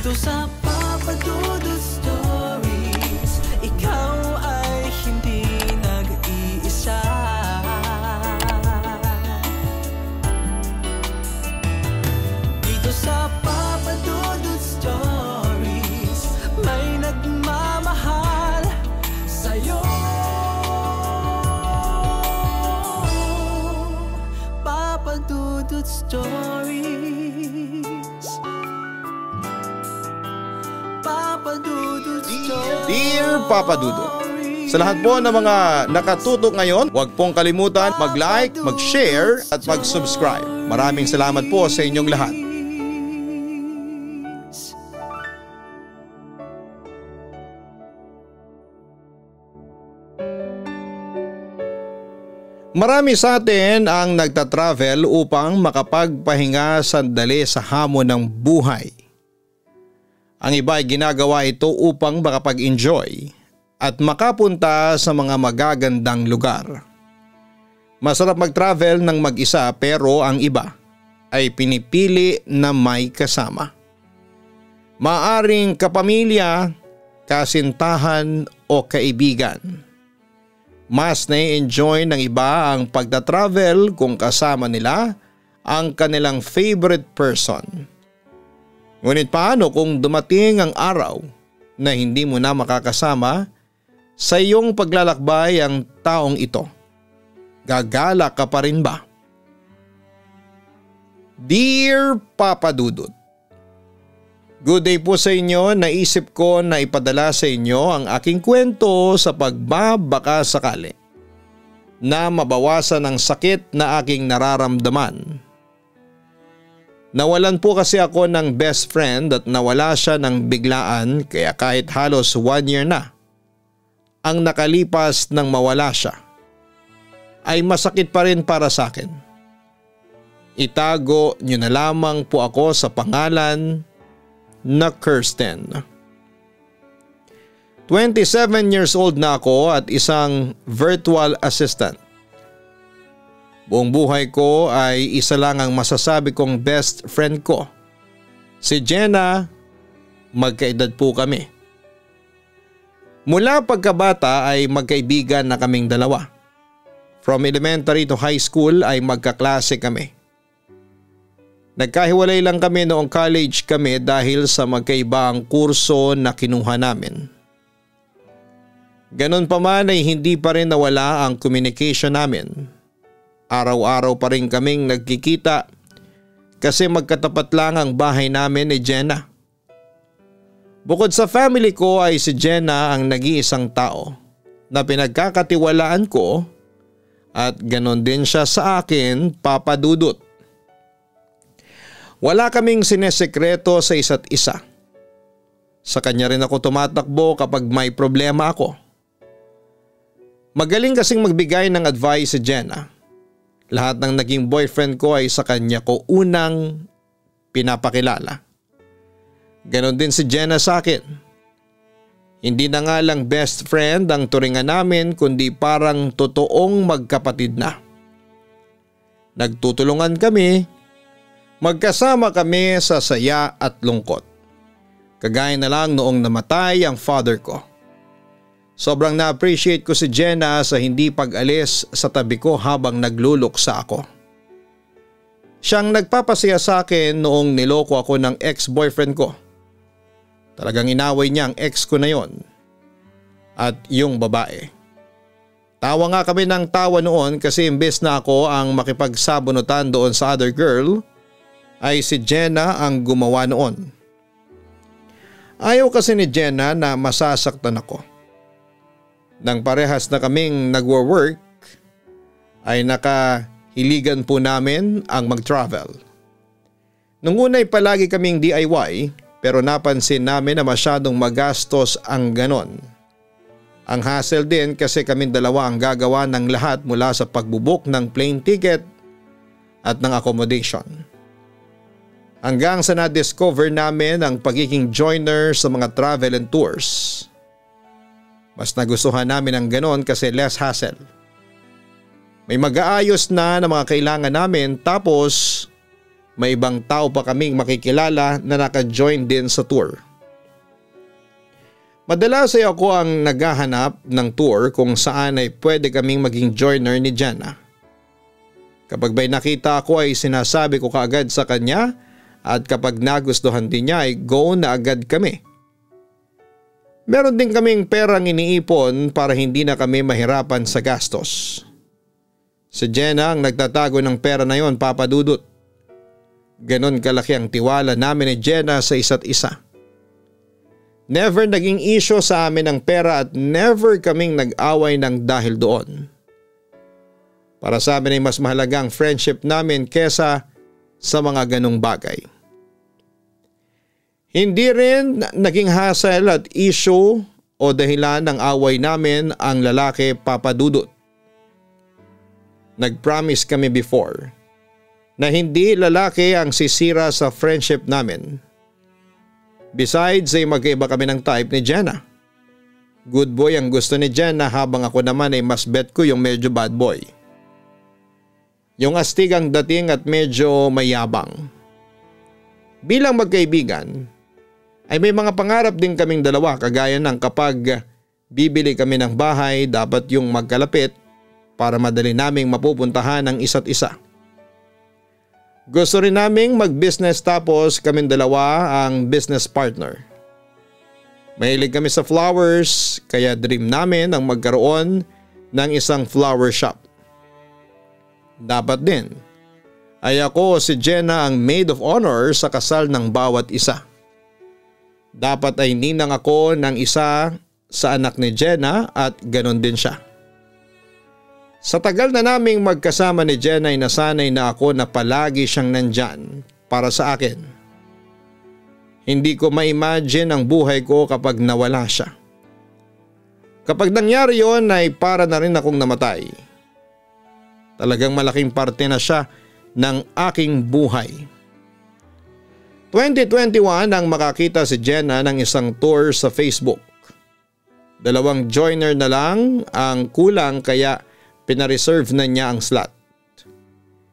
Dito sa Papa Dudut Stories, ikaw ay hindi nag-iisa. Dito sa Papa Dudut Stories, may nagmamahal sa'yo. Papa Dudut Stories. Papa Dudut Stories. Dear Papa Dudut, sa lahat po ng mga nakatutok ngayon, huwag pong kalimutan mag-like, mag-share at mag-subscribe. Maraming salamat po sa inyong lahat. Marami sa atin ang nagtatravel upang makapagpahinga sandali sa hamon ng buhay. Ang iba ay ginagawa ito upang makapag-enjoy at makapunta sa mga magagandang lugar. Masarap mag-travel ng mag-isa pero ang iba ay pinipili na may kasama. Maaring kapamilya, kasintahan o kaibigan. Mas na-enjoy ng iba ang pagta-travel kung kasama nila ang kanilang favorite person. Ngunit paano kung dumating ang araw na hindi mo na makakasama sa iyong paglalakbay ang taong ito? Gagala ka pa rin ba? Dear Papa Dudut, good day po sa inyo. Naisip ko na ipadala sa inyo ang aking kwento sa pagbabaka sakali na mabawasan ang sakit na aking nararamdaman. Nawalan po kasi ako ng best friend at nawala siya ng biglaan kaya kahit halos 1 year na ang nakalipas nang mawala siya ay masakit pa rin para sa akin. Itago niyo na lamang po ako sa pangalan na Kirsten. 27 years old na ako at isang virtual assistant. Buong buhay ko ay isa lang ang masasabi kong best friend ko. Si Jenna, magkaedad po kami. Mula pagkabata ay magkaibigan na kaming dalawa. From elementary to high school ay magkaklase kami. Nagkahiwalay lang kami noong college kami dahil sa magkaiba ang kurso na kinuha namin. Ganon pa man ay hindi pa rin nawala ang communication namin. Araw-araw pa rin kaming nagkikita kasi magkatapat lang ang bahay namin ni Jenna. Bukod sa family ko ay si Jenna ang nag-iisang tao na pinagkakatiwalaan ko at ganon din siya sa akin, Papa Dudut. Wala kaming sinesekreto sa isa't isa. Sa kanya rin ako tumatakbo kapag may problema ako. Magaling kasing magbigay ng advice si Jenna. Lahat ng naging boyfriend ko ay sa kanya ko unang pinapakilala. Ganon din si Jenna sa akin. Hindi na nga lang best friend ang turingan namin kundi parang totoong magkapatid na. Nagtutulungan kami, magkasama kami sa saya at lungkot. Kagaya na lang noong namatay ang father ko. Sobrang na-appreciate ko si Jenna sa hindi pag-alis sa tabi ko habang nagluluksa ako. Siyang nagpapasaya sa akin noong niloko ako ng ex-boyfriend ko. Talagang inaway niya ang ex ko na yon at yung babae. Tawa nga kami ng tawa noon kasi imbes na ako ang makipagsabunutan doon sa other girl, ay si Jenna ang gumawa noon. Ayaw kasi ni Jenna na masasaktan ako. Nang parehas na kaming nagwo-work ay nakahiligan po namin ang mag-travel. Nung una'y palagi kaming DIY pero napansin namin na masyadong magastos ang ganon. Ang hassle din kasi kaming dalawa ang gagawa ng lahat mula sa pagbubuk ng plane ticket at ng accommodation. Hanggang sa na-discover namin ang pagiging joiner sa mga travel and tours. Mas nagustuhan namin ang ganon kasi less hassle. May mag-aayos na ng mga kailangan namin tapos may ibang tao pa kaming makikilala na naka-join din sa tour. Madalas ay ako ang naghahanap ng tour kung saan ay pwede kaming maging joiner ni Jenna. Kapag may nakita ako ay sinasabi ko kaagad sa kanya at kapag nagustuhan din niya ay go na agad kami. Meron din kaming perang iniipon para hindi na kami mahirapan sa gastos. Si Jenna ang nagtatago ng pera na yon, Papa Dudut. Ganon kalaki ang tiwala namin ni Jenna sa isa't isa. Never naging issue sa amin ang pera at never kaming nag-away ng dahil doon. Para sa amin ay mas mahalaga ang friendship namin kesa sa mga ganong bagay. Hindi rin naging hassle at issue o dahilan ng away namin ang lalaki, Papa Dudut. Nag-promise kami before na hindi lalaki ang sisira sa friendship namin. Besides ay magkaiba kami ng type ni Jenna. Good boy ang gusto ni Jenna habang ako naman ay mas bet ko yung medyo bad boy. Yung astig ang dating at medyo mayabang. Bilang magkaibigan ay may mga pangarap din kaming dalawa kagaya ng kapag bibili kami ng bahay dapat yung magkalapit para madali naming mapupuntahan ang isa't isa. Gusto rin naming mag-business tapos kaming dalawa ang business partner. Mahilig kami sa flowers kaya dream namin ang magkaroon ng isang flower shop. Dapat din ay ako o si Jenna ang maid of honor sa kasal ng bawat isa. Dapat ay ninang ako ng isa sa anak ni Jenna at ganon din siya. Sa tagal na naming magkasama ni Jenna ay nasanay na ako na palagi siyang nandyan para sa akin. Hindi ko ma-imagine ang buhay ko kapag nawala siya. Kapag nangyari yon ay para na rin akong namatay. Talagang malaking parte na siya ng aking buhay. 2021 nang makakita si Jenna ng isang tour sa Facebook. 2 joiner na lang ang kulang kaya pinareserve na niya ang slot.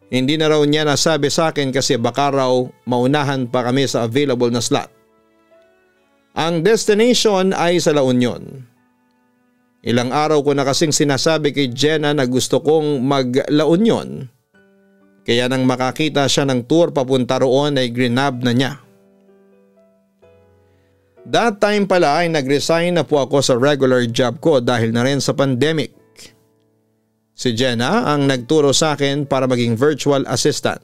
Hindi na raw niya nasabi sa akin kasi baka raw maunahan pa kami sa available na slot. Ang destination ay sa La Union. Ilang araw ko na kasing sinasabi kay Jenna na gusto kong mag-La Union. Kaya nang makakita siya ng tour papunta roon ay grinab na niya. That time pala ay nag-resign na po ako sa regular job ko dahil na rin sa pandemic. Si Jenna ang nagturo sa akin para maging virtual assistant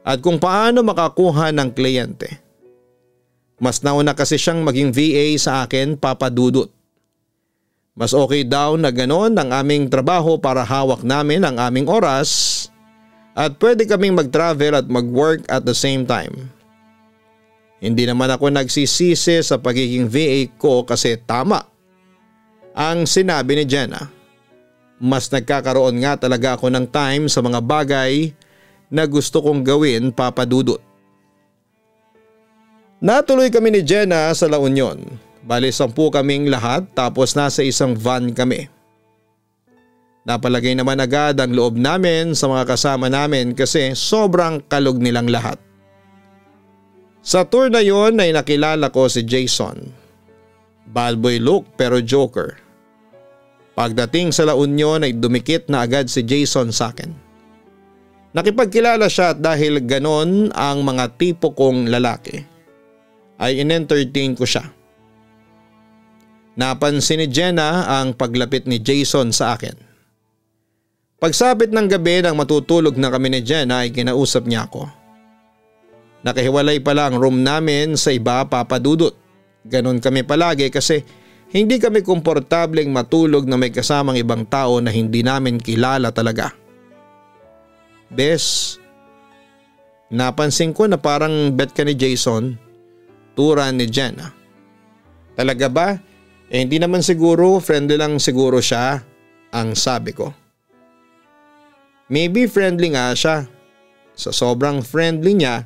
at kung paano makakuha ng kliyente. Mas nauna kasi siyang maging VA sa akin, Papa Dudut. Mas okay daw na ganon ang aming trabaho para hawak namin ang aming oras at pwede kaming mag-travel at mag-work at the same time. Hindi naman ako nagsisisi sa pagiging VA ko kasi tama ang sinabi ni Jenna. Mas nagkakaroon nga talaga ako ng time sa mga bagay na gusto kong gawin, Papa Dudut. Natuloy kami ni Jenna sa La Union. Bali 10 kaming lahat tapos nasa isang van kami. Napalagay naman agad ang loob namin sa mga kasama namin kasi sobrang kalog nilang lahat. Sa tour na yon ay nakilala ko si Jason. Bad boy look pero joker. Pagdating sa La Union ay dumikit na agad si Jason sa akin. Nakipagkilala siya at dahil ganon ang mga tipo kong lalaki ay in-entertain ko siya. Napansin ni Jenna ang paglapit ni Jason sa akin. Pagsapit ng gabi nang matutulog na kami ni Jenna ay kinausap niya ako. Nakahiwalay pala ang room namin sa iba, Papa Dudut. Ganon kami palagi kasi hindi kami komportableng matulog na may kasamang ibang tao na hindi namin kilala talaga. Bes, napansin ko na parang bet ka ni Jason, turan ni Jenna. Talaga ba? Hindi naman siguro, friendly lang siguro siya, ang sabi ko. Maybe friendly nga siya. Sa sobrang friendly niya,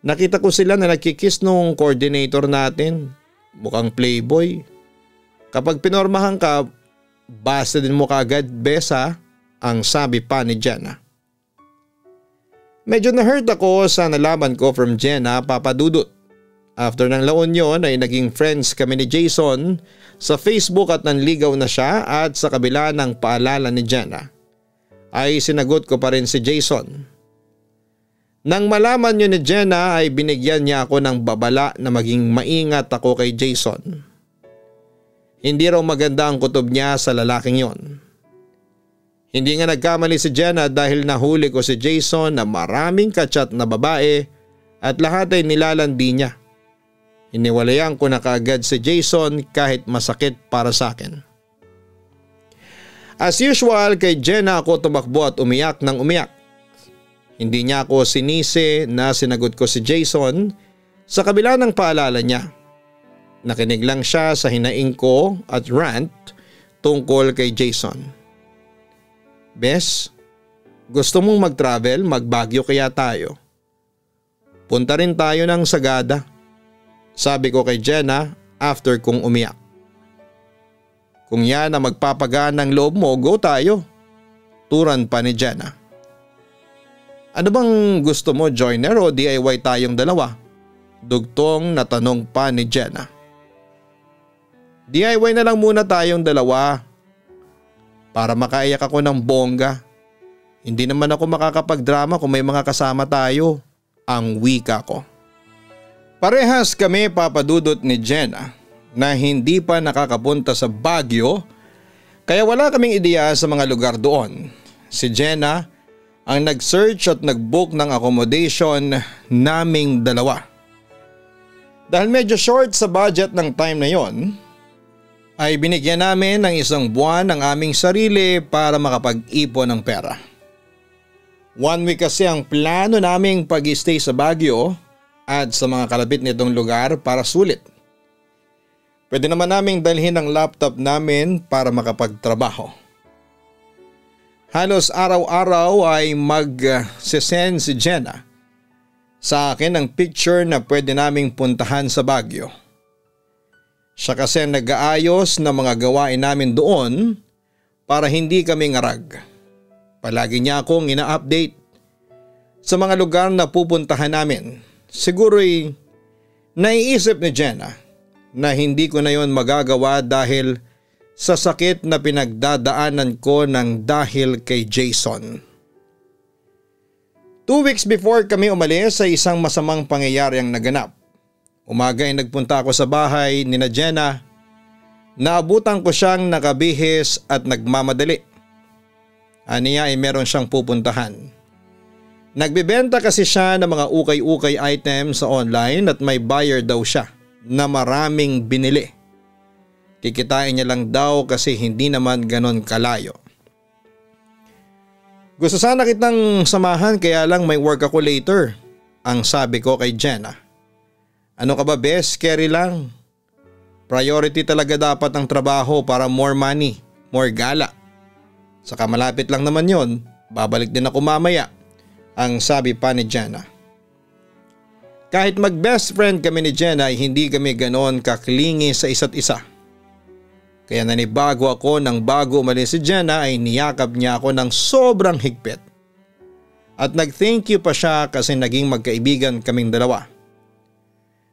nakita ko sila na nagkikiss nung coordinator natin. Mukhang playboy. Kapag pinormahan ka, basta din mo kaagad, besa, ang sabi pa ni Jenna. Medyo na-hurt ako sa nalaman ko from Jenna, Papa Dudut. After ng La Union ay naging friends kami ni Jason sa Facebook at nanligaw na siya at sa kabila ng paalala ni Jenna ay sinagot ko pa rin si Jason. Nang malaman niyo ni Jenna ay binigyan niya ako ng babala na maging maingat ako kay Jason. Hindi raw maganda ang kutob niya sa lalaking yon. Hindi nga nagkamali si Jenna dahil nahuli ko si Jason na maraming kachat na babae at lahat ay nilalandi niya. Iniwalayan ko na kaagad si Jason kahit masakit para sa akin. As usual kay Jenna ako tumakbo at umiyak ng umiyak. Hindi niya ako sinisi na sinagot ko si Jason sa kabila ng paalala niya. Nakinig lang siya sa hinaing ko at rant tungkol kay Jason. Bes, gusto mong mag-travel, mag-Baguio kaya tayo? Punta rin tayo ng Sagada. Sabi ko kay Jenna after kong umiyak. Kung yan ang magpapagaan ng loob mo, go tayo. Turan pa ni Jenna. Ano bang gusto mo, joiner o DIY tayong dalawa? Dugtong na tanong pa ni Jenna. DIY na lang muna tayong dalawa. Para makaiyak ako ng bongga. Hindi naman ako makakapagdrama kung may mga kasama tayo. Ang wika ko. Parehas kami papadudot ni Jenna na hindi pa nakakapunta sa Baguio kaya wala kaming ideya sa mga lugar doon. Si Jenna ang nag-search at nag-book ng accommodation naming dalawa. Dahil medyo short sa budget ng time na yon, ay binigyan namin ng 1 buwan ang aming sarili para makapag-ipon ng pera. 1 week kasi ang plano naming pag-stay sa Baguio at sa mga kalapit nitong lugar para sulit. Pwede naman naming dalhin ang laptop namin para makapagtrabaho. Halos araw-araw ay mag-send si Jenna sa akin ng picture na pwede naming puntahan sa Baguio. Siya kasi nag-aayos ng mga gawain namin doon para hindi kami ngarag. Palagi niya akong ina-update sa mga lugar na pupuntahan namin. Siguro'y naiisip ni Jenna na hindi ko na yon magagawa dahil sa sakit na pinagdadaanan ko ng dahil kay Jason. 2 weeks before kami umalis sa isang masamang pangyayari ang naganap. Umaga ay nagpunta ako sa bahay ni Jenna. Naabutan ko siyang nakabihis at nagmamadali. Aniya ay meron siyang pupuntahan. Nagbebenta kasi siya ng mga ukay-ukay items sa online at may buyer daw siya na maraming binili. Kikitain niya lang daw kasi hindi naman ganon kalayo. Gusto sana kitang samahan kaya lang may work ako later, ang sabi ko kay Jenna. Ano ka ba bes, carry lang. Priority talaga dapat ang trabaho para more money, more gala. Saka malapit lang naman yon, babalik din ako mamaya, ang sabi pa ni Jenna. Kahit mag-best friend kami ni Jenna ay hindi kami ganoon kaklingi sa isa't isa. Kaya nanibago ako nang bago umalis si Jenna ay niyakap niya ako ng sobrang higpit. At nag-thank you pa siya kasi naging magkaibigan kaming dalawa.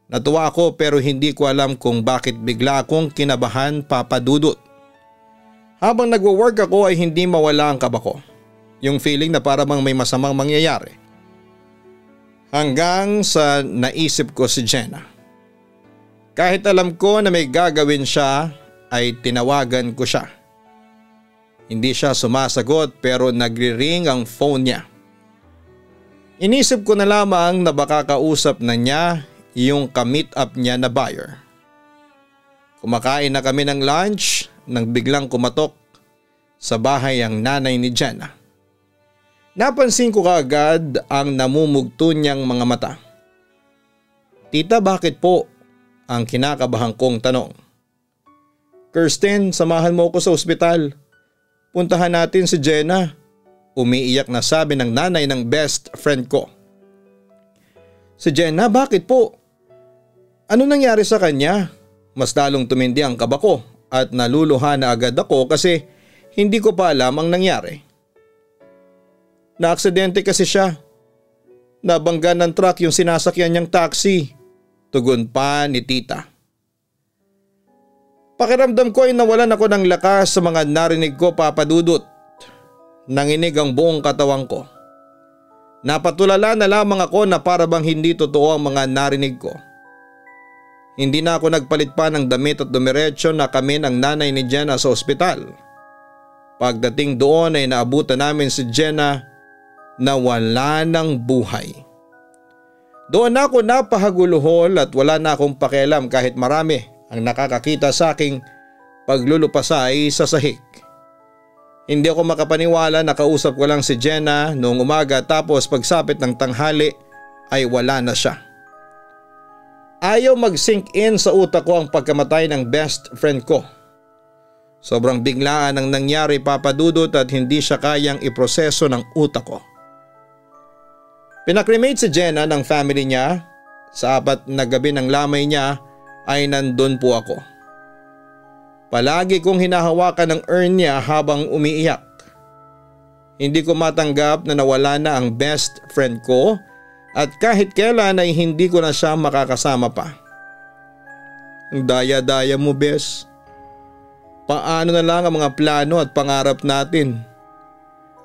Natuwa ako pero hindi ko alam kung bakit bigla akong kinabahan papadudot. Habang nagwo-work ako ay hindi mawala ang kaba ko. Yung feeling na parang may masamang mangyayari. Hanggang sa naisip ko si Jenna. Kahit alam ko na may gagawin siya ay tinawagan ko siya. Hindi siya sumasagot pero nagri-ring ang phone niya. Inisip ko na lamang na baka kausap na niya yung ka-meet up niya na buyer. Kumakain na kami ng lunch nang biglang kumatok sa bahay ang nanay ni Jenna. Napansin ko kaagad ang namumugto niyang mga mata. Tita, bakit po? Ang kinakabahan kong tanong. Kirsten, samahan mo ako sa ospital. Puntahan natin si Jenna. Umiiyak na sabi ng nanay ng best friend ko. Si Jenna, bakit po? Ano nangyari sa kanya? Mas lalong tumindi ang kaba ko at naluluha na agad ako kasi hindi ko pa alam ang nangyari. Naaksidente kasi siya. Nabangga ng truck yung sinasakyan niyang taxi. Tugon pa ni tita. Pakiramdam ko ay nawalan ako ng lakas sa mga narinig ko, Papa Dudut. Nanginig ang buong katawan ko. Napatulala na lamang ako na para bang hindi totoo ang mga narinig ko. Hindi na ako nagpalit pa ng damit at dumiretso na kami ng nanay ni Jenna sa ospital. Pagdating doon ay naabutan namin si Jenna na wala ng buhay. Doon ako napahaguluhol at wala na akong pakialam kahit marami ang nakakakita sa aking paglulupasay sa sahig. Hindi ako makapaniwala na kausap ko lang si Jenna noong umaga tapos pagsapit ng tanghali ay wala na siya. Ayaw mag-sink in sa utak ko ang pagkamatay ng best friend ko. Sobrang biglaan ang nangyari, Papa Dudut, at hindi siya kayang iproseso ng utak ko. Pinakremate si Jenna ng family niya. Sa 4 na gabi ng lamay niya ay nandun po ako. Palagi kong hinahawakan ang urn niya habang umiiyak. Hindi ko matanggap na nawala na ang best friend ko at kahit kailan ay hindi ko na siya makakasama pa. Ang daya-daya mo, Bes. Paano na lang ang mga plano at pangarap natin?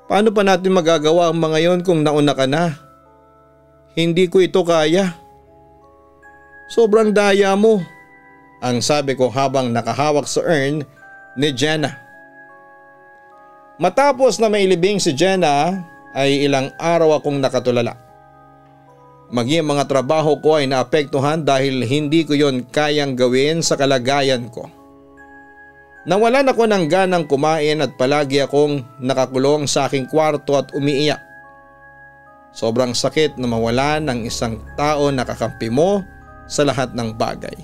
Paano pa natin magagawa ang mga yon kung nauna ka na? Hindi ko ito kaya. Sobrang daya mo, ang sabi ko habang nakahawak sa urn ni Jenna. Matapos na mailibing si Jenna ay ilang araw akong nakatulala. Maging mga trabaho ko ay naapektuhan dahil hindi ko yon kayang gawin sa kalagayan ko. Nawalan ako ng ganang kumain at palagi akong nakakulong sa aking kwarto at umiiyak. Sobrang sakit na mawalan ng isang tao na kakampi mo sa lahat ng bagay.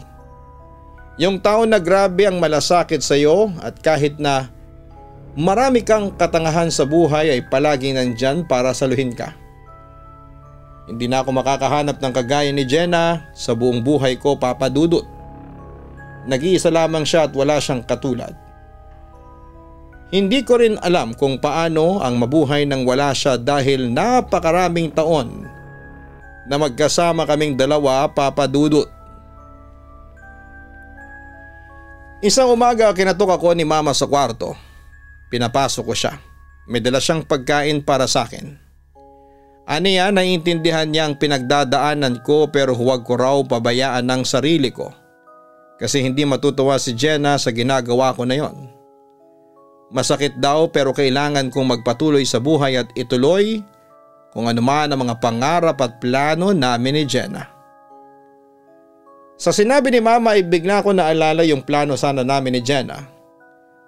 Yung tao na grabe ang malasakit sa iyo at kahit na marami kang katangahan sa buhay ay palaging nandyan para saluhin ka. Hindi na ako makakahanap ng kagaya ni Jenna sa buong buhay ko, Papa Dudut. Nag-iisa lamang siya at wala siyang katulad. Hindi ko rin alam kung paano ang mabuhay nang wala siya dahil napakaraming taon na magkasama kaming dalawa, Papa Dudut. Isang umaga kinatok ako ni Mama sa kwarto. Pinapasok ko siya. May dala siyang pagkain para sa akin. Aniya, naiintindihan niya ang pinagdadaanan ko pero huwag ko raw pabayaan ng sarili ko. Kasi hindi matutuwa si Jenna sa ginagawa ko na yon. Masakit daw pero kailangan kong magpatuloy sa buhay at ituloy kung ano man ang mga pangarap at plano namin ni Jenna. Sa sinabi ni Mama ay bigla ko naalala yung plano sana namin ni Jenna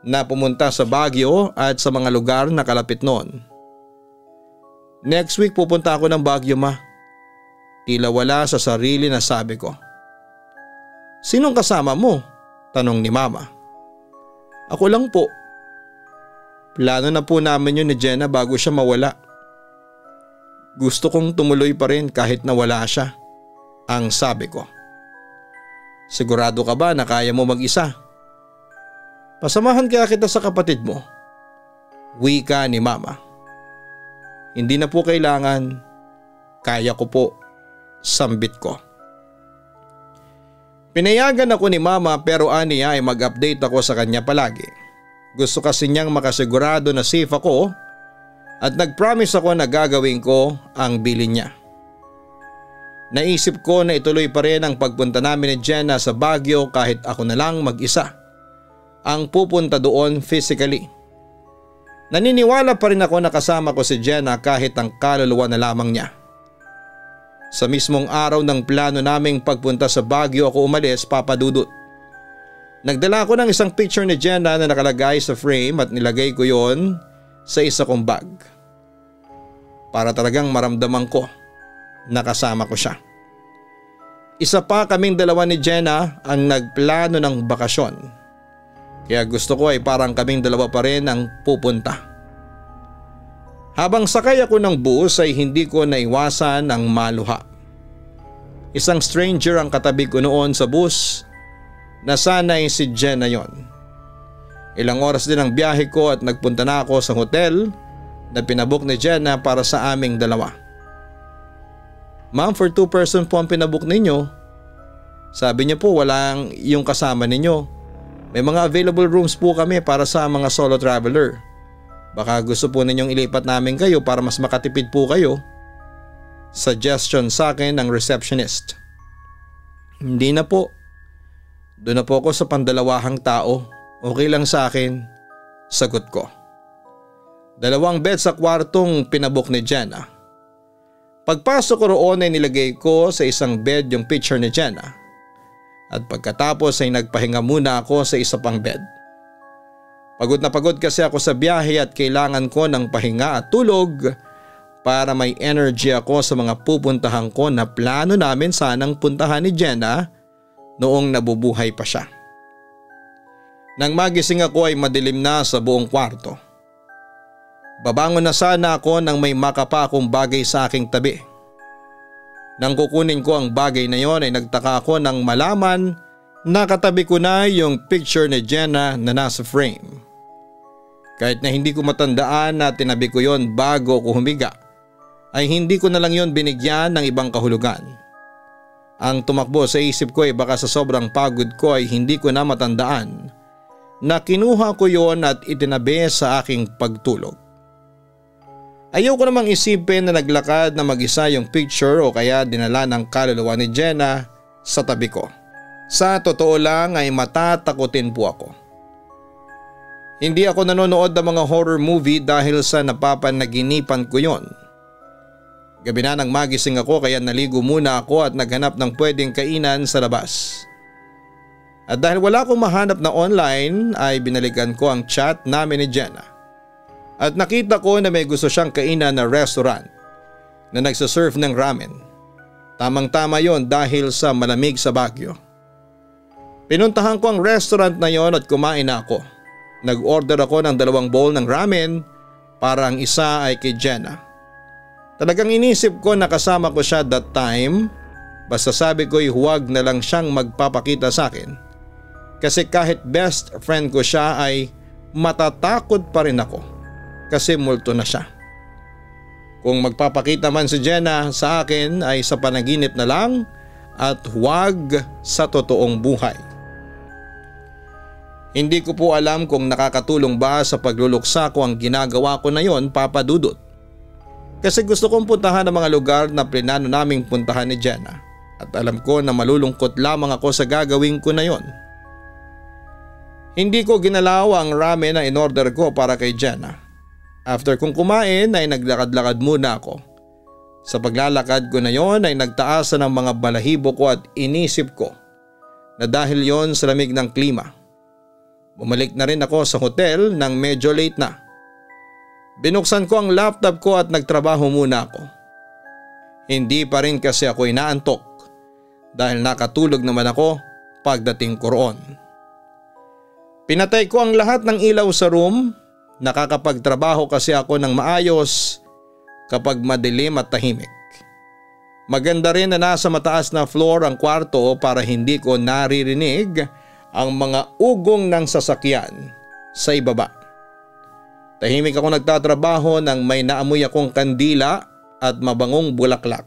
na pumunta sa Baguio at sa mga lugar na kalapit noon. Next week pupunta ako ng Baguio, Ma. Tila wala sa sarili na sabi ko. Sinong kasama mo? Tanong ni Mama. Ako lang po. Plano na po namin yun ni Jenna bago siya mawala. Gusto kong tumuloy pa rin kahit nawala siya. Ang sabi ko. Sigurado ka ba na kaya mo mag-isa? Pasamahan kaya kita sa kapatid mo. Wika ni Mama. Hindi na po kailangan. Kaya ko po. Sambit ko. Pinayagan ako ni Mama pero aniya ay mag-update ako sa kanya palagi. Gusto kasi niyang makasigurado na safe ako at nag-promise ako na gagawin ko ang bilin niya. Naisip ko na ituloy pa rin ang pagpunta namin ni Jenna sa Baguio kahit ako na lang mag-isa ang pupunta doon physically. Naniniwala pa rin ako na kasama ko si Jenna kahit ang kaluluwa na lamang niya. Sa mismong araw ng plano naming pagpunta sa Baguio ako umalis, Papa Dudut. Nagdala ako ng isang picture ni Jenna na nakalagay sa frame at nilagay ko yon sa isa kong bag. Para talagang maramdaman ko na kasama ko siya. Isa pa kaming dalawa ni Jenna ang nagplano ng bakasyon. Kaya gusto ko ay parang kaming dalawa pa rin ang pupunta. Habang sakay ako ng bus ay hindi ko naiwasan ang maluha. Isang stranger ang katabi ko noon sa bus na sana'y si Jenna yon. Ilang oras din ang biyahe ko at nagpunta na ako sa hotel na pinabook ni Jenna para sa aming dalawa. Ma'am, for 2 person po ang pinabook ninyo. Sabi niyo po walang yung kasama ninyo. May mga available rooms po kami para sa mga solo traveler. Baka gusto po ninyong ilipat namin kayo para mas makatipid po kayo. Suggestion sa akin ng receptionist. Hindi na po. Doon na po ako sa pandalawahang tao. Okay lang sa akin. Sagot ko. 2 bed sa kwartong pinabook ni Jenna. Pagpasok ko roon ay nilagay ko sa isang bed yung picture ni Jenna. At pagkatapos ay nagpahinga muna ako sa isa pang bed. Pagod na pagod kasi ako sa biyahe at kailangan ko ng pahinga at tulog para may energy ako sa mga pupuntahan ko na plano namin sanang puntahan ni Jenna noong nabubuhay pa siya. Nang magising ako ay madilim na sa buong kwarto. Babangon na sana ako nang may makapa akong bagay sa aking tabi. Nang kukunin ko ang bagay na yon ay nagtaka ako nang malaman na katabi ko na yung picture ni Jenna na nasa frame. Kahit na hindi ko matandaan na tinabi ko yon bago ko humiga, ay hindi ko na lang yon binigyan ng ibang kahulugan. Ang tumakbo sa isip ko ay baka sa sobrang pagod ko ay hindi ko na matandaan na kinuha ko yon at itinabi sa aking pagtulog. Ayaw ko namang isipin na naglakad na mag-isa yung picture o kaya dinala ng kaluluwa ni Jenna sa tabi ko. Sa totoo lang ay matatakutin po ako. Hindi ako nanonood ng mga horror movie dahil sa napapanaginipan ko yon. Gabi na nang magising ako kaya naligo muna ako at naghanap ng pwedeng kainan sa labas. At dahil wala akong mahanap na online ay binalikan ko ang chat namin ni Jenna. At nakita ko na may gusto siyang kainan na restaurant na nagsaserve ng ramen. Tamang-tama yon dahil sa malamig sa Baguio. Pinuntahan ko ang restaurant na yon at kumain na ako. Nag-order ako ng 2 bowl ng ramen para ang isa ay kay Jenna. Talagang inisip ko na kasama ko siya that time, basta sabi ko'y huwag na lang siyang magpapakita sa akin. Kasi kahit best friend ko siya ay matatakot pa rin ako. Kasi multo na siya. Kung magpapakita man si Jenna sa akin ay sa panaginip na lang at huwag sa totoong buhay. Hindi ko po alam kung nakakatulong ba sa pagluluksa ko ang ginagawa ko na yon, Papa Dudut. Kasi gusto kong puntahan ang mga lugar na plinano naming puntahan ni Jenna at alam ko na malulungkot lamang ako sa gagawin ko na yon. Hindi ko ginalaw ang ramen na in-order ko para kay Jenna. After kong kumain ay naglakad-lakad muna ako. Sa paglalakad ko na yon ay nagtaasan ng mga balahibo ko at inisip ko na dahil yon sa lamig ng klima. Bumalik na rin ako sa hotel nang medyo late na. Binuksan ko ang laptop ko at nagtrabaho muna ako. Hindi pa rin kasi ako inaantok dahil nakatulog naman ako pagdating ko roon. Pinatay ko ang lahat ng ilaw sa room. Nakakapagtrabaho kasi ako ng maayos kapag madilim at tahimik. Maganda rin na nasa mataas na floor ang kwarto para hindi ko naririnig ang mga ugong ng sasakyan sa ibaba. Tahimik ako nagtatrabaho nang may naamoy akong kandila at mabangong bulaklak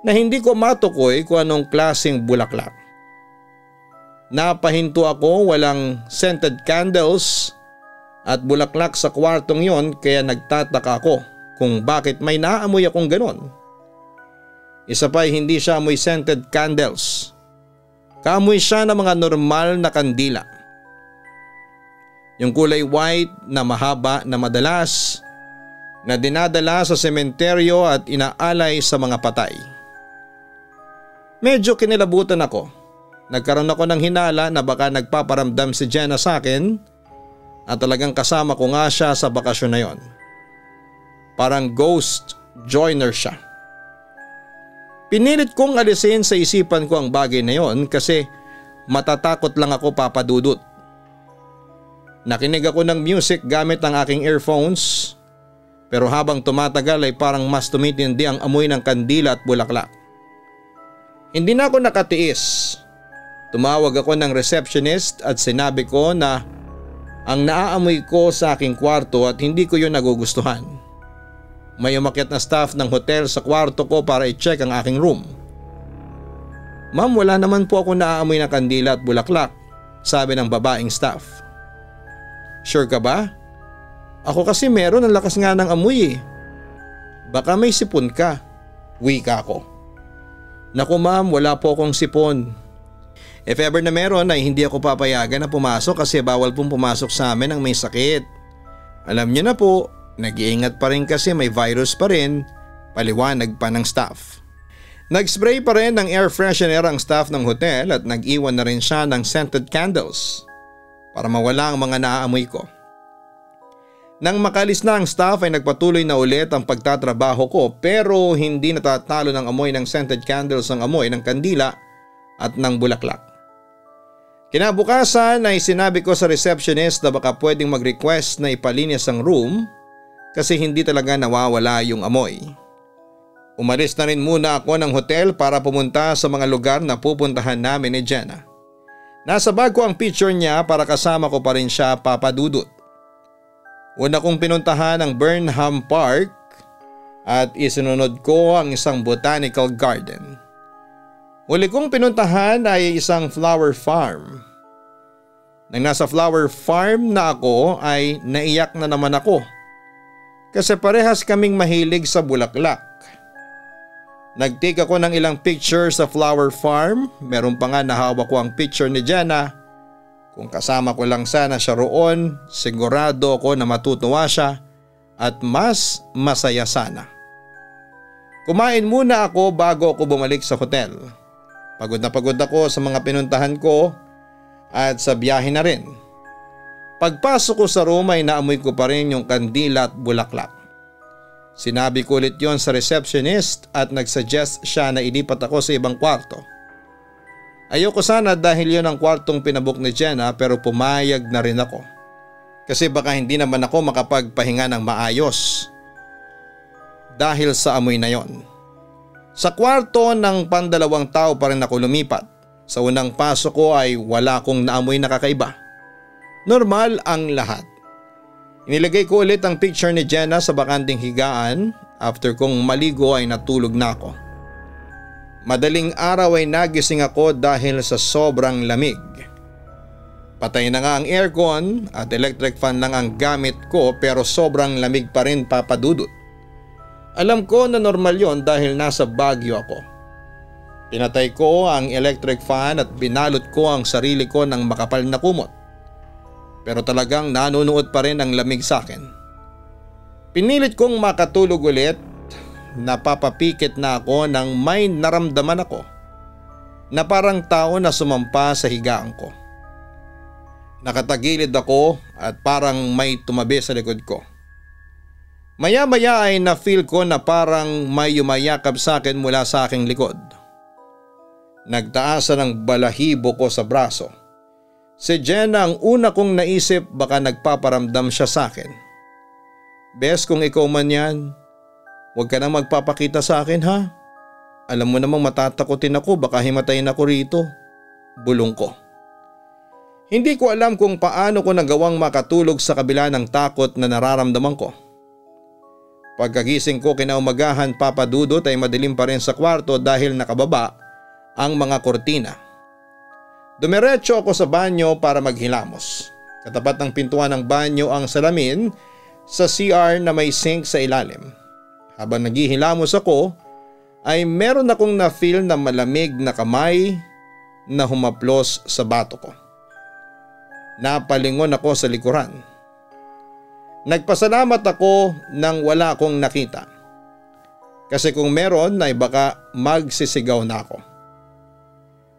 na hindi ko matukoy kung anong klaseng bulaklak. Napahinto ako, walang scented candles at bulaklak sa kwartong yon kaya nagtataka ako kung bakit may naamoy akong ganon. Isa pa ay hindi siya amoy scented candles. Kaamoy siya ng mga normal na kandila. Yung kulay white na mahaba na madalas na dinadala sa sementeryo at inaalay sa mga patay. Medyo kinilabutan ako. Nagkaroon ako ng hinala na baka nagpaparamdam si Jenna sa akin at talagang kasama ko nga siya sa bakasyon na yon. Parang ghost joiner siya. Pinilit kong alisin sa isipan ko ang bagay na yon kasi matatakot lang ako, Papa Dudut. Nakinig ako ng music gamit ang aking earphones pero habang tumatagal ay parang mas tumitindi ang amoy ng kandila at bulaklak. Hindi na ako nakatiis. Tumawag ako ng receptionist at sinabi ko na ang naaamoy ko sa aking kwarto at hindi ko yun nagugustuhan. May umakyat na staff ng hotel sa kwarto ko para i-check ang aking room. "Ma'am, wala naman po ako naaamoy na kandila at bulaklak," sabi ng babaeng staff. "Sure ka ba? Ako kasi meron, ang lakas nga ng amoy eh." "Baka may sipon ka," wika ko. "Naku ma'am, wala po akong sipon. If ever na meron ay hindi ako papayagan na pumasok kasi bawal pong pumasok sa amin ang may sakit. Alam niyo na po, nag-iingat pa rin kasi may virus pa rin," paliwanag pa ng staff. Nag-spray pa rin ng air freshener ang staff ng hotel at nag-iwan na rin siya ng scented candles para mawala ang mga naaamoy ko. Nang makalis na ang staff ay nagpatuloy na ulit ang pagtatrabaho ko pero hindi natatalo ng amoy ng scented candles ang amoy ng kandila at ng bulaklak. Kinabukasan ay sinabi ko sa receptionist na baka pwedeng mag-request na ipalinis ang room kasi hindi talaga nawawala yung amoy. Umalis na rin muna ako ng hotel para pumunta sa mga lugar na pupuntahan namin ni Jenna. Nasa bag ko ang picture niya para kasama ko pa rin siya papadudot. Una kong pinuntahan ang Burnham Park at isinunod ko ang isang botanical garden. Huli kong pinuntahan ay isang flower farm. Nang nasa flower farm na ako ay naiyak na naman ako kasi parehas kaming mahilig sa bulaklak. Nag-take ako ng ilang picture sa flower farm, meron pa nga nahawak ko ang picture ni Jenna. Kung kasama ko lang sana siya roon, sigurado ako na matutuwa siya at mas masaya sana. Kumain muna ako bago ako bumalik sa hotel. Pagod na pagod ako sa mga pinuntahan ko at sa biyahe na rin. Pagpasok ko sa room ay naamoy ko pa rin yung kandila at bulaklak. Sinabi ko ulit yon sa receptionist at nagsuggest siya na ilipat ako sa ibang kwarto. Ayoko sana dahil yon ang kwartong pinabook ni Jenna pero pumayag na rin ako. Kasi baka hindi naman ako makapagpahinga ng maayos dahil sa amoy na yon. Sa kwarto ng pandalawang tao pa rin ako lumipat. Sa unang pasok ko ay wala akong naamoy na kakaiba. Normal ang lahat. Inilagay ko ulit ang picture ni Jenna sa bakanting higaan. After kong maligo ay natulog na ako. Madaling araw ay nagising ako dahil sa sobrang lamig. Patay na nga ang aircon at electric fan lang ang gamit ko pero sobrang lamig pa rin papadudot. Alam ko na normal yon dahil nasa Baguio ako. Pinatay ko ang electric fan at binalot ko ang sarili ko ng makapal na kumot. Pero talagang nanunuot pa rin ang lamig sa akin. Pinilit kong makatulog ulit. Napapapikit na ako nang may naramdaman ako na parang tao na sumampa sa higaan ko. Nakatagilid ako at parang may tumabi sa likod ko. Maya-maya ay na-feel ko na parang may yumayakap sa akin mula sa aking likod. Nagtaasan ang balahibo ko sa braso. Si Jenna ang una kong naisip baka nagpaparamdam siya sa akin. "Bes, kung ikaw man yan, huwag ka nang magpapakita sa akin ha. Alam mo namang matatakotin ako, baka himatayin ako rito." Bulong ko. Hindi ko alam kung paano ko nagawang makatulog sa kabila ng takot na nararamdaman ko. Pagkagising ko kinaumagahan papadudot ay madilim pa rin sa kwarto dahil nakababa ang mga kortina. Dumiretso ako sa banyo para maghilamos. Katapat ng pintuan ng banyo ang salamin sa CR na may sink sa ilalim. Habang naghihilamos ako ay meron akong na-feel na malamig na kamay na humaplos sa bato ko. Napalingon ako sa likuran. Nagpasalamat ako nang wala akong nakita. Kasi kung meron ay baka magsisigaw na ako.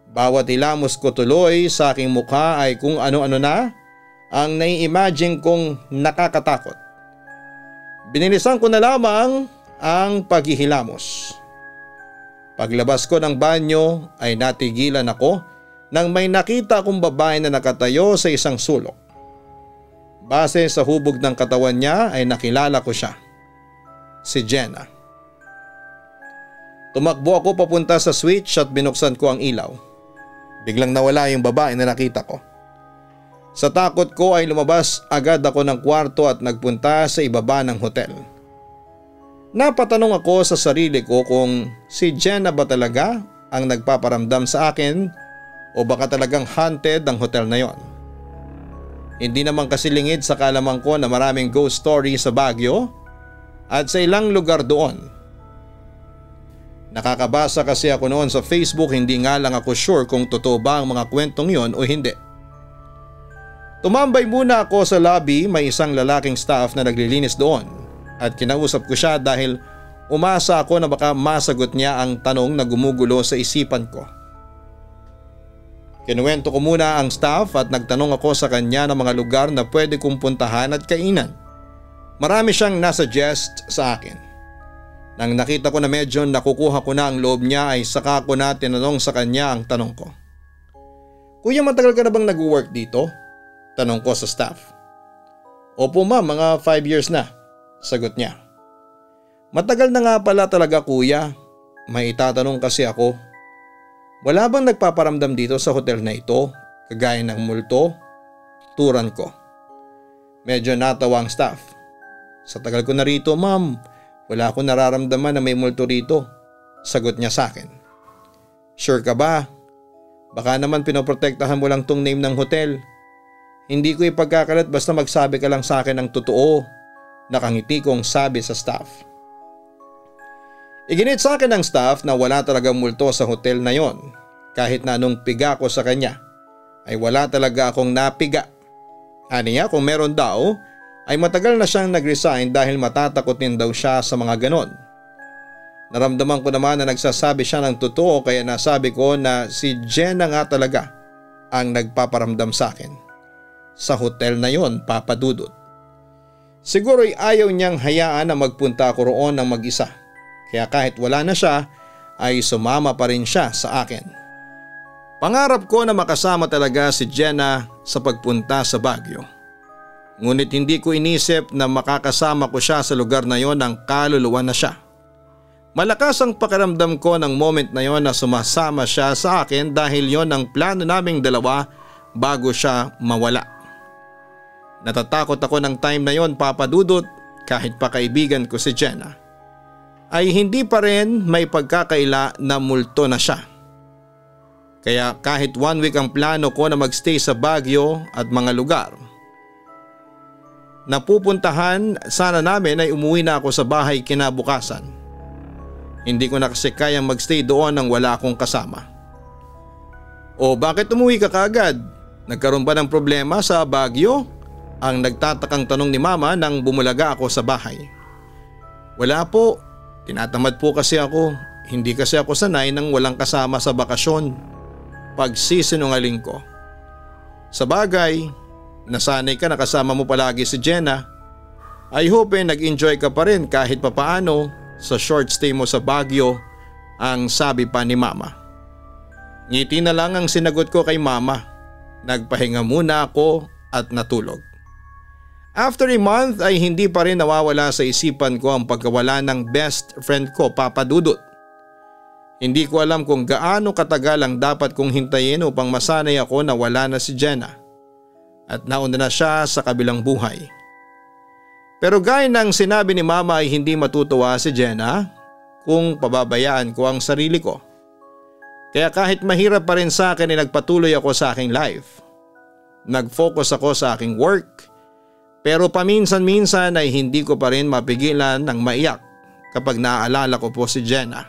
Bawat hilamos ko tuloy sa aking mukha ay kung ano-ano na ang nai-imagine kong nakakatakot. Binilisan ko na lamang ang paghihilamos. Paglabas ko ng banyo ay natigilan ako nang may nakita akong babae na nakatayo sa isang sulok. Base sa hubog ng katawan niya ay nakilala ko siya. Si Jenna. Tumakbo ako papunta sa switch at binuksan ko ang ilaw. Biglang nawala yung babae na nakita ko. Sa takot ko ay lumabas agad ako ng kwarto at nagpunta sa ibaba ng hotel. Napatanong ako sa sarili ko kung si Jenna ba talaga ang nagpaparamdam sa akin o baka talagang haunted ang hotel na yon. Hindi naman kasi lingid sa kaalaman ko na maraming ghost story sa Baguio at sa ilang lugar doon. Nakakabasa kasi ako noon sa Facebook, hindi nga lang ako sure kung totoo ba ang mga kwentong yon o hindi. Tumambay muna ako sa lobby, may isang lalaking staff na naglilinis doon at kinausap ko siya dahil umasa ako na baka masagot niya ang tanong na gumugulo sa isipan ko. Kinuwento ko muna ang staff at nagtanong ako sa kanya ng mga lugar na pwede kong puntahan at kainan. Marami siyang nasuggest sa akin. Nang nakita ko na medyo nakukuha ko na ang loob niya ay saka ko na tinanong sa kanya ang tanong ko. Kuya, matagal ka na bang nag-work dito? Tanong ko sa staff. Opo ma'am, mga 5 years na, sagot niya. Matagal na nga pala talaga kuya, may itatanong kasi ako. Wala bang nagpaparamdam dito sa hotel na ito, kagaya ng multo? Turan ko. Medyo natawa ang staff. Sa tagal ko na rito ma'am, wala akong nararamdaman na may multo rito, sagot niya sa akin. Sure ka ba? Baka naman pinoprotektahan mo lang tong name ng hotel. Hindi ko ipagkakalat basta magsabi ka lang sa akin ng totoo, nakangiti kong sabi sa staff. Iginit sa akin ng staff na wala talagang multo sa hotel na yon. Kahit na anong piga ko sa kanya ay wala talaga akong napiga. Aniya kung meron daw ay matagal na siyang nag-resign dahil matatakotin daw siya sa mga ganon. Naramdaman ko naman na nagsasabi siya ng totoo kaya nasabi ko na si Jenna nga talaga ang nagpaparamdam sa akin. Sa hotel na yon, Papa Dudut. Siguro'y ayaw niyang hayaan na magpunta ako roon ng mag-isa. Kaya kahit wala na siya ay sumama pa rin siya sa akin. Pangarap ko na makasama talaga si Jenna sa pagpunta sa Baguio. Ngunit hindi ko inisip na makakasama ko siya sa lugar na yon ng kaluluwa na siya. Malakas ang pakiramdam ko ng moment na yon na sumasama siya sa akin dahil yon ang plano naming dalawa bago siya mawala. Natatakot ako ng time na yon, Papa Dudut, kahit pa kaibigan ko si Jenna. Ay hindi pa rin may pagkakaila na multo na siya. Kaya kahit 1 week ang plano ko na magstay sa Baguio at mga lugar na pupuntahan sana namin ay umuwi na ako sa bahay kinabukasan. Hindi ko na kasi kayang magstay doon nang wala akong kasama. O bakit umuwi ka kaagad? Nagkaroon ba ng problema sa Baguio? Ang nagtatakang tanong ni Mama nang bumulaga ako sa bahay. Wala po, tinatamad po kasi ako. Hindi kasi ako sanay nang walang kasama sa bakasyon. Pagsisinungaling ko. Sa bagay, nasanay ka na kasama mo palagi si Jenna. I hope nag-enjoy ka pa rin kahit papaano sa short stay mo sa Baguio, ang sabi pa ni Mama. Ngiti na lang ang sinagot ko kay Mama. Nagpahinga muna ako at natulog. After a month ay hindi pa rin nawawala sa isipan ko ang pagkawala ng best friend ko, Papa Dudut. Hindi ko alam kung gaano katagal ang dapat kong hintayin upang masanay ako na wala na si Jenna at nauna na siya sa kabilang buhay. Pero gaya ng sinabi ni Mama ay hindi matutuwa si Jenna kung pababayaan ko ang sarili ko. Kaya kahit mahirap pa rin sa akin ay nagpatuloy ako sa aking life. Nag-focus ako sa aking work. Pero paminsan-minsan ay hindi ko pa rin mapigilan ng maiyak kapag naaalala ko po si Jenna.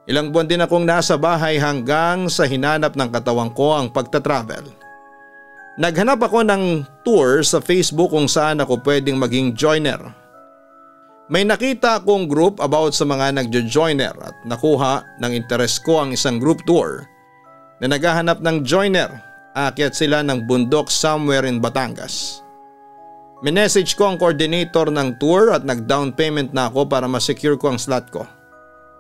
Ilang buwan din akong nasa bahay hanggang sa hinanap ng katawan ko ang pagta-travel. Naghanap ako ng tour sa Facebook kung saan ako pwedeng maging joiner. May nakita akong group about sa mga nagjo-joiner at nakuha ng interes ko ang isang group tour na naghahanap ng joiner. Aakyat sila ng bundok somewhere in Batangas. Minessage ko ang coordinator ng tour at nag-down payment na ako para ma-secure ko ang slot ko.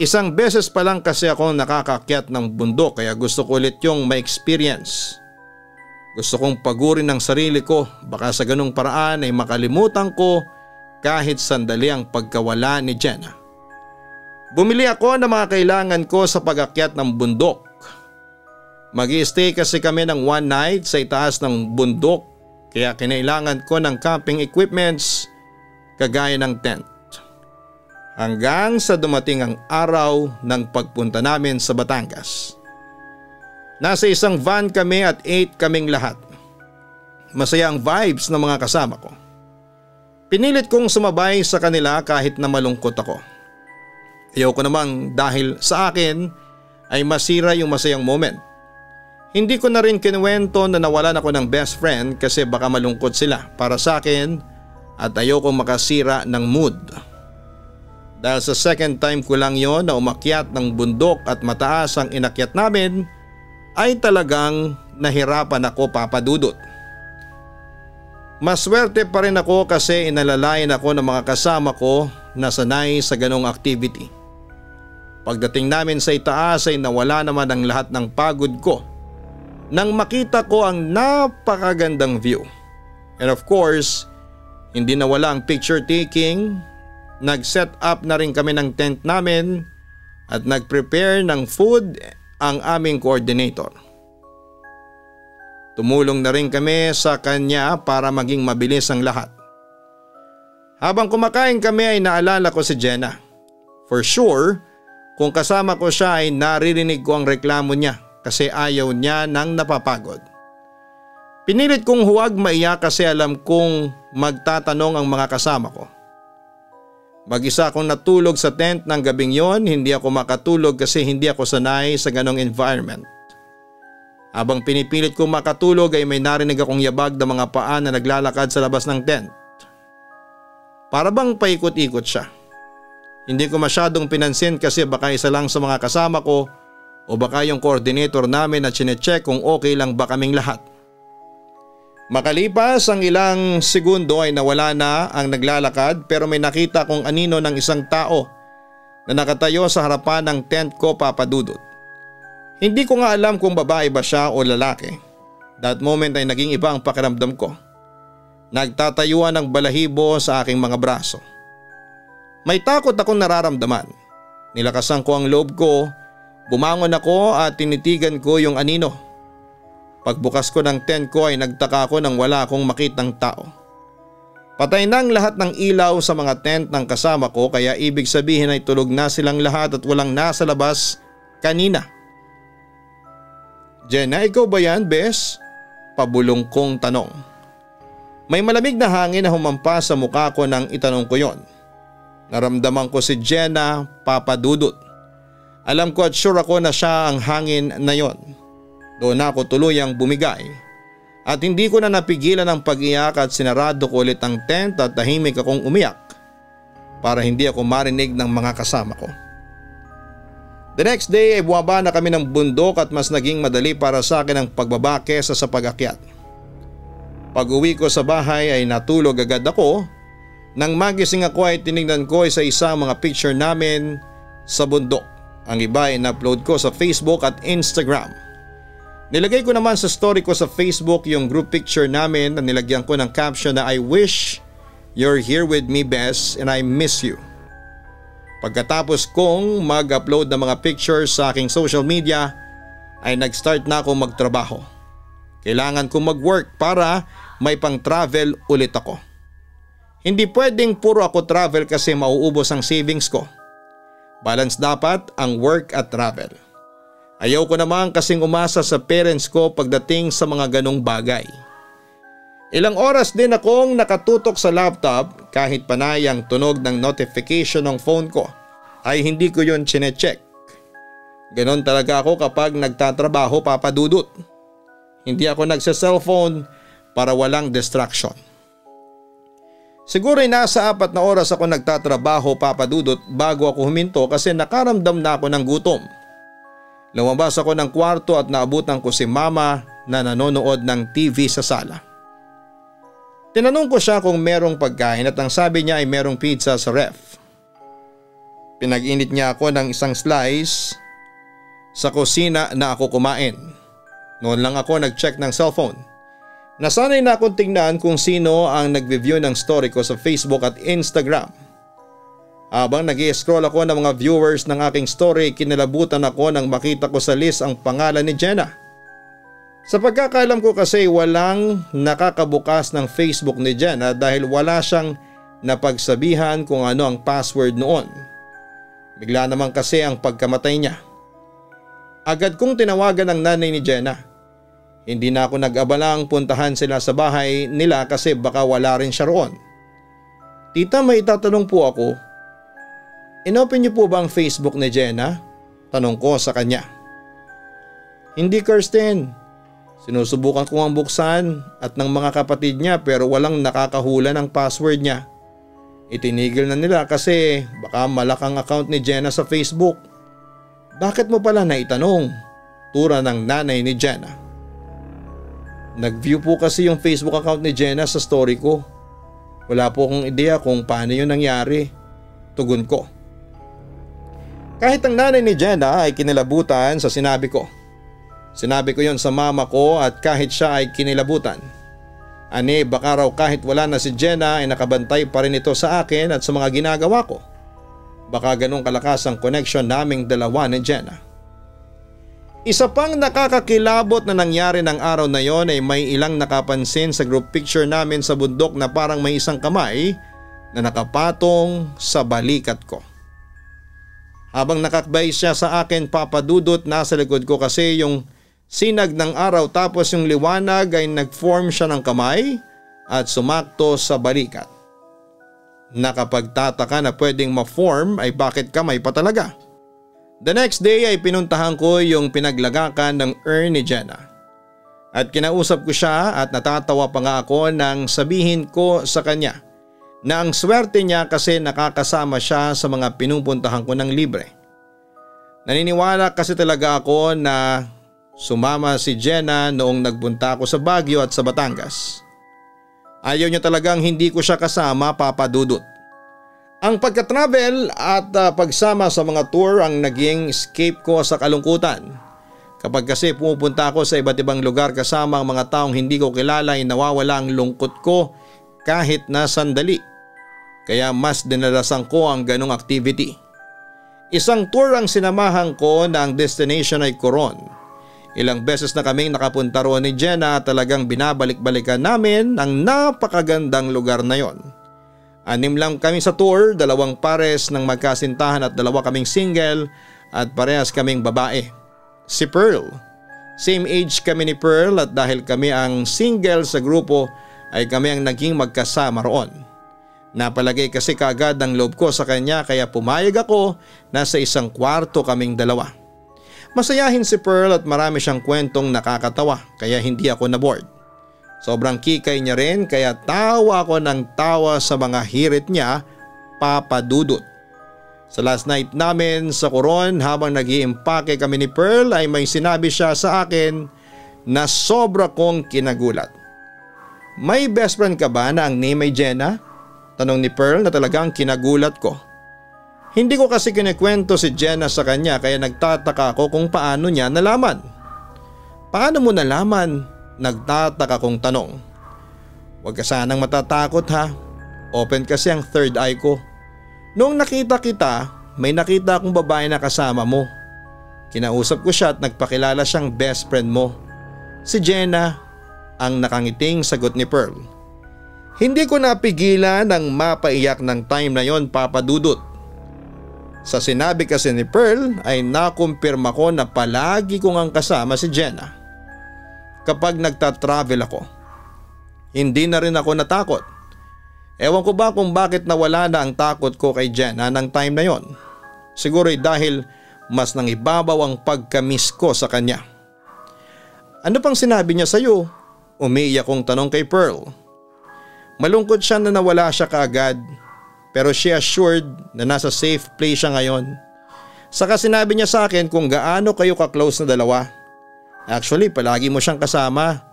Isang beses pa lang kasi ako nakakakyat ng bundok kaya gusto ko ulit yung ma-experience. Gusto kong pagurin ang sarili ko, baka sa ganung paraan ay makalimutan ko kahit sandali ang pagkawala ni Jenna. Bumili ako ng mga kailangan ko sa pag-akyat ng bundok. Mag-i-stay kasi kami ng 1 night sa itaas ng bundok. Kaya kinailangan ko ng camping equipments kagaya ng tent. hanggang sa dumating ang araw ng pagpunta namin sa Batangas. Nasa isang van kami at 8 kaming lahat. Masaya ang vibes ng mga kasama ko. Pinilit kong sumabay sa kanila kahit na malungkot ako. Ayoko namang dahil sa akin ay masira yung masayang moment. Hindi ko na rin kinuwento na nawalan ako ng best friend kasi baka malungkot sila para sa akin at ayoko makasira ng mood. Dahil sa second time ko lang yon na umakyat ng bundok at mataas ang inakyat namin, ay talagang nahirapan ako, Papa Dudut. Maswerte pa rin ako kasi inalalayan ako ng mga kasama ko na sanay sa ganong activity. Pagdating namin sa itaas ay nawala naman ang lahat ng pagod ko nang makita ko ang napakagandang view. And of course, hindi nawala ang picture taking. Nag-set up na rin kami ng tent namin at nag-prepare ng food ang aming coordinator. Tumulong na rin kami sa kanya para maging mabilis ang lahat. Habang kumakain kami ay naalala ko si Jenna. For sure, kung kasama ko siya ay naririnig ko ang reklamo niya kasi ayaw niya nang napapagod. Pinilit kong huwag maiyak kasi alam kong magtatanong ang mga kasama ko. Mag-isa akong natulog sa tent ng gabing yon, hindi ako makatulog kasi hindi ako sanay sa ganong environment. Habang pinipilit kong makatulog ay may narinig akong yabag ng mga paa na naglalakad sa labas ng tent. Para bang paikot-ikot siya. Hindi ko masyadong pinansin kasi baka isa lang sa mga kasama ko o baka yung coordinator namin na chinecheck kung okay lang ba kaming lahat. Makalipas ang ilang segundo ay nawala na ang naglalakad pero may nakita kong anino ng isang tao na nakatayo sa harapan ng tent ko, Papa Dudut. Hindi ko nga alam kung babae ba siya o lalaki. That moment ay naging iba ang pakiramdam ko. Nagtatayuan ng balahibo sa aking mga braso. May takot akong nararamdaman. Nilakasan ko ang loob ko, bumangon ako at tinitigan ko yung anino. Pagbukas ko ng tent ko ay nagtaka ako nang wala akong makitang tao. Patay na ang lahat ng ilaw sa mga tent ng kasama ko kaya ibig sabihin ay tulog na silang lahat at walang nasa labas kanina. Jenna, ikaw ba yan, Bes? Pabulong kong tanong. May malamig na hangin na humampas sa mukha ko nang itanong ko yon. Naramdaman ko si Jenna, Papa Dudut. Alam ko at sure ako na siya ang hangin na yon. Doon ako tuluyang bumigay at hindi ko na napigilan ang pag-iyak at sinarado ko ulit ang tent at tahimik akong umiyak para hindi ako marinig ng mga kasama ko. The next day ay buwaba na kami ng bundok at mas naging madali para sa akin ang pagbaba kesa sa pag-akyat. Pag-uwi ko sa bahay ay natulog agad ako. Nang magising ako ay tinignan ko sa isang mga picture namin sa bundok. Ang iba ay na-upload ko sa Facebook at Instagram. Nilagay ko naman sa story ko sa Facebook yung group picture namin na nilagyan ko ng caption na I wish you're here with me, Bes, and I miss you. Pagkatapos kong mag-upload ng mga pictures sa aking social media ay nag-start na ako magtrabaho. Kailangan kong mag-work para may pang-travel ulit ako. Hindi pwedeng puro ako travel kasi mauubos ang savings ko. Balance dapat ang work at travel. Ayaw ko naman kasing umasa sa parents ko pagdating sa mga ganong bagay. Ilang oras din akong nakatutok sa laptop kahit panay ang tunog ng notification ng phone ko ay hindi ko yun chinecheck. Ganon talaga ako kapag nagtatrabaho, Papa Dudut. Hindi ako nagsa-cellphone para walang distraction. Siguro ay nasa 4 na oras ako nagtatrabaho, Papa Dudut, bago ako huminto kasi nakaramdam na ako ng gutom. Lumabas ako ng kwarto at naabutan ko si Mama na nanonood ng TV sa sala. Tinanong ko siya kung merong pagkain at ang sabi niya ay merong pizza sa ref. Pinag-init niya ako ng isang slice sa kusina na ako kumain. Noon lang ako nag-check ng cellphone. Nasanay na akong tingnan kung sino ang nag-review ng story ko sa Facebook at Instagram. Habang nag-i-scroll ako ng mga viewers ng aking story, kinalabutan ako nang makita ko sa list ang pangalan ni Jenna. Sa pagkakaalam ko kasi walang nakakabukas ng Facebook ni Jenna dahil wala siyang napagsabihan kung ano ang password noon. Bigla naman kasi ang pagkamatay niya. Agad kong tinawagan ang nanay ni Jenna. Hindi na ako nag-abalang puntahan sila sa bahay nila kasi baka wala rin siya roon. Tita, may itatanong po ako. Inopen niyo po ba ang Facebook ni Jenna? Tanong ko sa kanya. Hindi, Kirsten. Sinusubukan ko ang buksan at ng mga kapatid niya pero walang nakakahula ng password niya. Itinigil na nila kasi baka malakang account ni Jenna sa Facebook. Bakit mo pala naitanong? Tura ng nanay ni Jenna. Nag-view po kasi yung Facebook account ni Jenna sa story ko. Wala po akong ideya kung paano yun nangyari. Tugon ko. Kahit ang nanay ni Jenna ay kinilabutan sa sinabi ko. Sinabi ko yon sa mama ko at kahit siya ay kinilabutan. Ani, baka raw kahit wala na si Jenna ay nakabantay pa rin ito sa akin at sa mga ginagawa ko. Baka ganun kalakas ang connection naming dalawa ni Jenna. Isa pang nakakakilabot na nangyari ng araw na yon ay may ilang nakapansin sa group picture namin sa bundok na parang may isang kamay na nakapatong sa balikat ko. Habang nakakbay siya sa akin, papadudot, nasa likod ko kasi yung sinag ng araw tapos yung liwanag ay nag-form siya ng kamay at sumakto sa balikat. Nakapagtataka na pwedeng ma-form ay bakit kamay pa talaga. The next day ay pinuntahan ko yung pinaglagakan ng urn ni Jenna. At kinausap ko siya at natatawa pa nga ako nang sabihin ko sa kanya na ang swerte niya kasi nakakasama siya sa mga pinupuntahan ko ng libre. Naniniwala kasi talaga ako na sumama si Jenna noong nagpunta ako sa Baguio at sa Batangas. Ayaw niya talagang hindi ko siya kasama, Papa Dudut. Ang pagka-travel at pagsama sa mga tour ang naging escape ko sa kalungkutan. Kapag kasi pumupunta ako sa iba't ibang lugar kasama ang mga taong hindi ko kilala ay nawawala ang lungkot ko kahit na sandali. Kaya mas dinalasan ko ang ganong activity. Isang tour ang sinamahan ko na ang destination ay Coron. Ilang beses na kaming nakapunta roon ni Jenna at talagang binabalik-balikan namin ang napakagandang lugar na yon. 6 lang kami sa tour, 2 pares ng magkasintahan at 2 kaming single at parehas kaming babae. Si Pearl. Same age kami ni Pearl at dahil kami ang single sa grupo ay kami ang naging magkasama roon. Napalagay kasi kaagad ang loob ko sa kanya kaya pumayag ako na sa isang kwarto kaming 2. Masayahin si Pearl at marami siyang kwentong nakakatawa kaya hindi ako na-bored. Sobrang kikay niya rin kaya tawa ako ng tawa sa mga hirit niya, Papa Dudut. Sa last night namin sa Coron habang nag-iimpake kami ni Pearl ay may sinabi siya sa akin na sobra kong kinagulat. May best friend ka ba na ang name ay Jenna? Tanong ni Pearl na talagang kinagulat ko. Hindi ko kasi kinikwento si Jenna sa kanya kaya nagtataka ako kung paano niya nalaman. Paano mo nalaman? Nagtataka kong tanong. Huwag ka sanang matatakot ha. Open kasi ang third eye ko. Noong nakita kita, may nakita akong babae na kasama mo. Kinausap ko siya at nagpakilala siyang best friend mo. Si Jenna, ang nakangiting sagot ni Pearl. Hindi ko napigilan ang mapaiyak ng time na yon, Papa Dudut. Sa sinabi kasi ni Pearl ay nakumpirma ko na palagi kong ang kasama si Jenna. Kapag nagta-travel ako, hindi na rin ako natakot. Ewan ko ba kung bakit nawala na ang takot ko kay Jenna ng time na yon. Siguro'y dahil mas nangibabaw ang pagka-miss ko sa kanya. Ano pang sinabi niya sa iyo? Umiiyak kong tanong kay Pearl. Malungkot siya na nawala siya kaagad. Pero she assured na nasa safe place siya ngayon. Saka sinabi niya sa akin kung gaano kayo ka-close na dalawa. Actually, palagi mo siyang kasama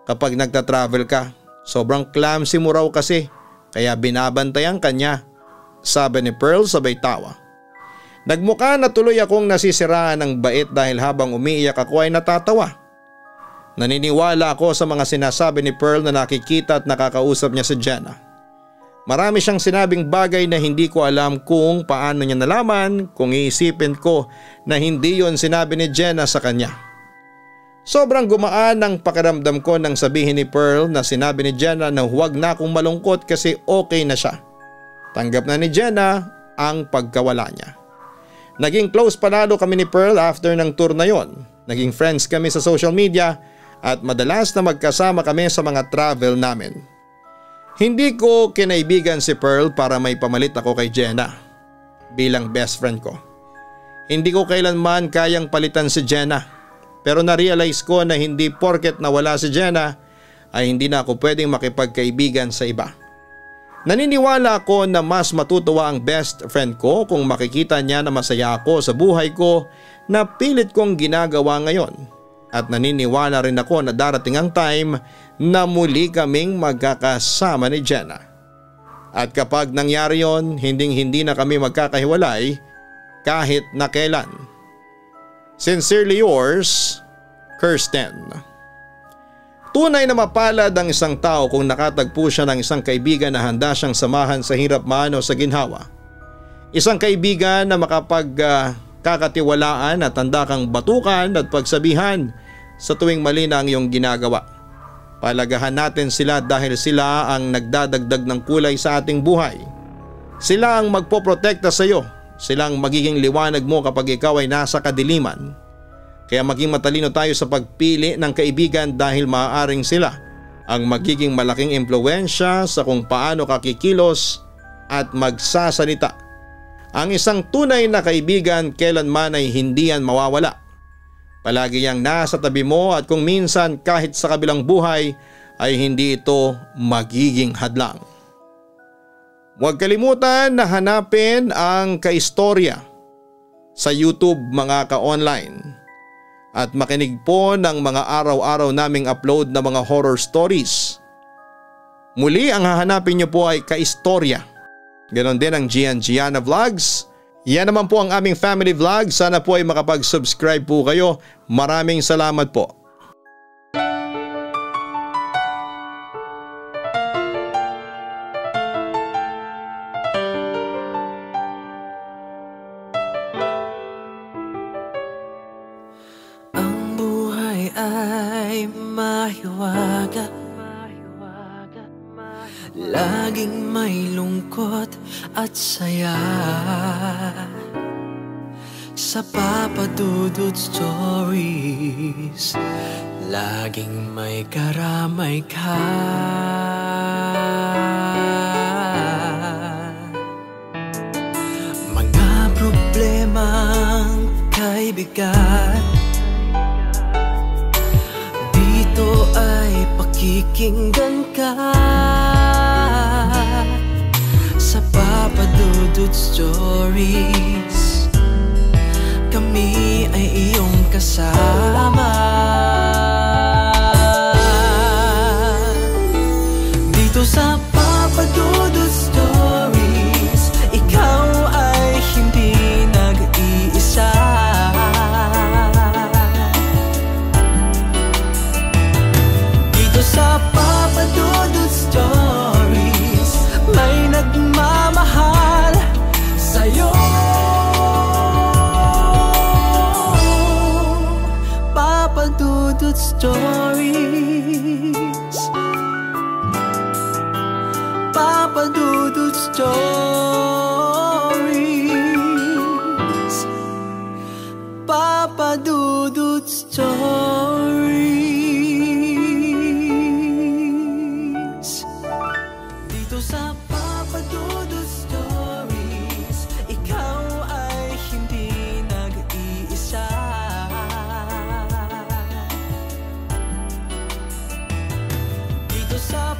kapag nagta-travel ka. Sobrang clumsy mo raw kasi kaya binabantayan ka niya. Sabi ni Pearl sabay tawa. Nagmukha na tuloy akong nasisiraan ng bait dahil habang umiiyak ako ay natatawa. Naniniwala ako sa mga sinasabi ni Pearl na nakikita at nakakausap niya si Jenna. Marami siyang sinabing bagay na hindi ko alam kung paano niya nalaman kung iisipin ko na hindi yon sinabi ni Jenna sa kanya. Sobrang gumaan ang pakiramdam ko nang sabihin ni Pearl na sinabi ni Jenna na huwag na akong malungkot kasi okay na siya. Tanggap na ni Jenna ang pagkawala niya. Naging close panalo kami ni Pearl after ng tour na yon. Naging friends kami sa social media at madalas na magkasama kami sa mga travel namin. Hindi ko kinaibigan si Pearl para may pamalit ako kay Jenna bilang best friend ko. Hindi ko kailanman kayang palitan si Jenna, pero na-realize ko na hindi porket nawala si Jenna ay hindi na ako pwedeng makipagkaibigan sa iba. Naniniwala ako na mas matutuwa ang best friend ko kung makikita niya na masaya ako sa buhay ko na pilit kong ginagawa ngayon. At naniniwala rin ako na darating ang time na muli kaming magkakasama ni Jenna. At kapag nangyari yon, hindi na kami magkakahiwalay kahit na kailan. Sincerely yours, Kirsten. Tunay na mapalad ang isang tao kung nakatagpo siya ng isang kaibigan na handa siyang samahan sa hirap man o sa ginhawa. Isang kaibigan na kakatiwalaan at handa kang batukan at pagsabihan sa tuwing mali na ang iyong ginagawa. Palagahan natin sila dahil sila ang nagdadagdag ng kulay sa ating buhay. Sila ang magpoprotekta sa iyo. Sila ang magiging liwanag mo kapag ikaw ay nasa kadiliman. Kaya maging matalino tayo sa pagpili ng kaibigan dahil maaaring sila ang magiging malaking impluwensya sa kung paano ka kikilos at magsasalita. Ang isang tunay na kaibigan kailanman ay hindi yan mawawala. Palagi yang nasa tabi mo at kung minsan kahit sa kabilang buhay ay hindi ito magiging hadlang. Huwag kalimutan na hanapin ang kaistorya sa YouTube mga ka-online at makinig po ng mga araw-araw naming upload na mga horror stories. Muli ang hahanapin niyo po ay kaistorya. Ganon din ang Gian Gianna Vlogs. Yan naman po ang aming family vlog. Sana po ay makapag-subscribe po kayo. Maraming salamat po. Ang buhay ay mahiwaga, laging may lungkot at saya. Sa Papa Dudut Stories, laging may karamay ka. Mga problemang kay bigat, dito ay pakikinggan ka. Sa Papa Dudut Stories, kami ay iyong kasama. Dito sa Papa Dudut Stories, ikaw ay hindi nag-iisa. Dito sa Papa Dudut Stories, may nagmamahal sa'yo. Papa Dudut Stories, Papa Dudut Stories, Papa Dudut Stories. Dito sa Papa Dudut Stories, ikaw ay hindi nag-iisa. Dito sa